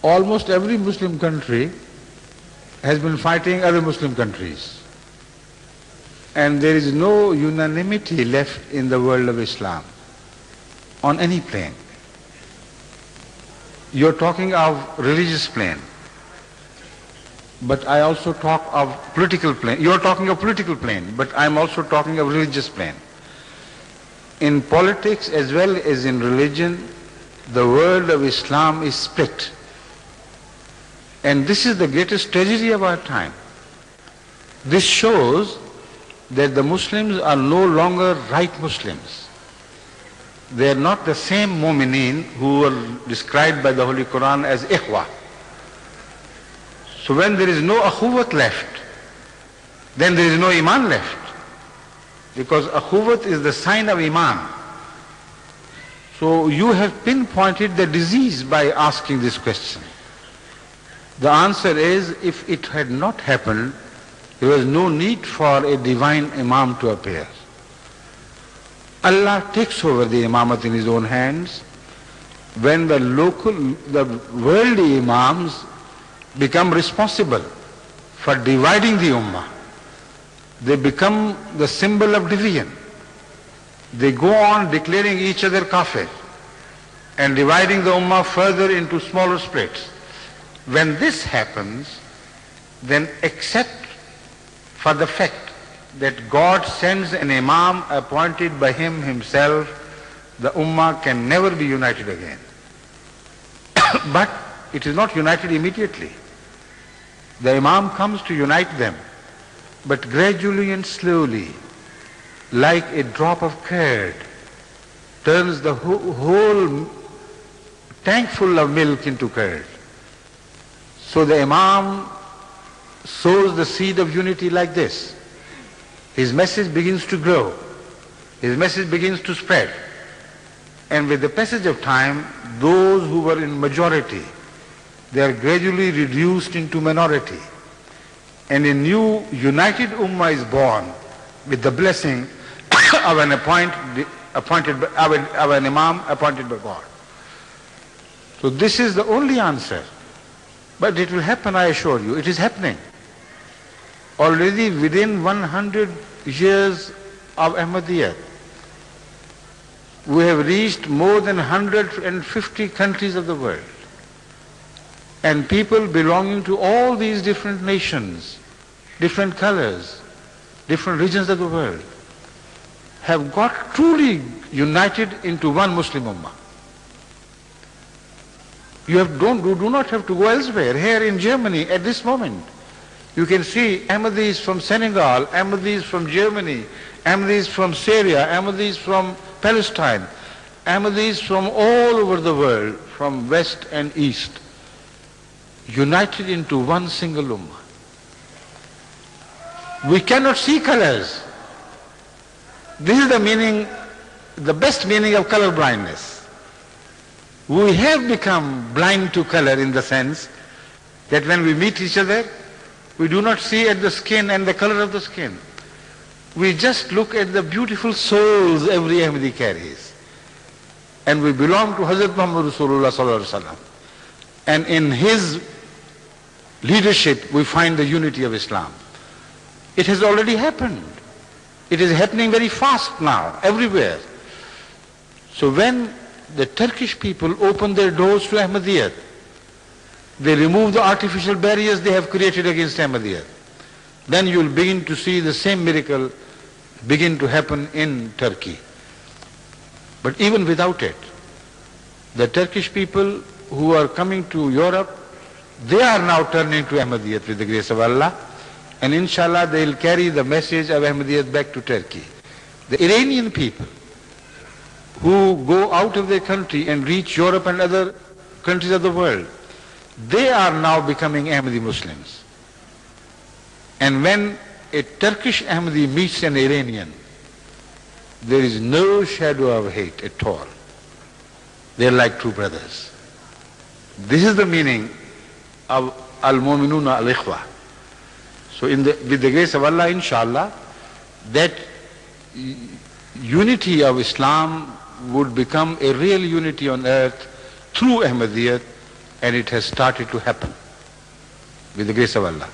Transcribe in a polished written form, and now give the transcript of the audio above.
almost every Muslim country has been fighting other Muslim countries. And there is no unanimity left in the world of Islam on any plane. You're talking of religious plane, but I also talk of political plane. You're talking of political plane, but I'm also talking of religious plane. In politics as well as in religion, the world of Islam is split. And this is the greatest tragedy of our time. This shows that the Muslims are no longer right Muslims. They are not the same mu'mineen who were described by the Holy Quran as ikhwa. So when there is no akhuwat left, then there is no iman left. Because akhuwat is the sign of iman. So you have pinpointed the disease by asking this question. The answer is, if it had not happened, there was no need for a divine imam to appear. Allah takes over the imamat in His own hands when the worldly imams become responsible for dividing the ummah. They become the symbol of division. They go on declaring each other kafir and dividing the ummah further into smaller splits. When this happens, then accept for the fact that God sends an imam appointed by Him Himself, the ummah can never be united again. But it is not united immediately. The imam comes to unite them, but gradually and slowly, like a drop of curd, turns the whole tank full of milk into curd. So the imam sows the seed of unity like this. His message begins to grow. His message begins to spread. And with the passage of time, those who were in majority, they are gradually reduced into minority. And a new united ummah is born with the blessing of an imam appointed by God. So this is the only answer. But it will happen, I assure you. It is happening. Already within 100 years of Ahmadiyyat, we have reached more than 150 countries of the world. And people belonging to all these different nations, different colors, different regions of the world, have got truly united into one Muslim ummah. You do not have to go elsewhere. Here in Germany at this moment, you can see Ahmadis from Senegal, Ahmadis from Germany, Ahmadis from Syria, Ahmadis from Palestine, Ahmadis from all over the world, from west and east, united into one single ummah. We cannot see colors. This is the meaning, the best meaning of color blindness. We have become blind to color in the sense that when we meet each other, we do not see at the skin and the color of the skin. We just look at the beautiful souls every Ahmadi carries. And we belong to Hadhrat Muhammad Rasulullah Sallallahu Alaihi Wasallam. And in his leadership, we find the unity of Islam. It has already happened. It is happening very fast now, everywhere. So when the Turkish people open their doors to Ahmadiyyat, they remove the artificial barriers they have created against Ahmadiyyat, then you will begin to see the same miracle begin to happen in Turkey. But even without it, the Turkish people who are coming to Europe, they are now turning to Ahmadiyyat with the grace of Allah, and inshallah they will carry the message of Ahmadiyyat back to Turkey. The Iranian people who go out of their country and reach Europe and other countries of the world, they are now becoming Ahmadi Muslims. And when a Turkish Ahmadi meets an Iranian, there is no shadow of hate at all. They are like two brothers. This is the meaning of Al-Mu'minuna Al-Ikhwa. So with the grace of Allah, inshallah, that unity of Islam would become a real unity on earth through Ahmadiyyat, and it has started to happen with the grace of Allah.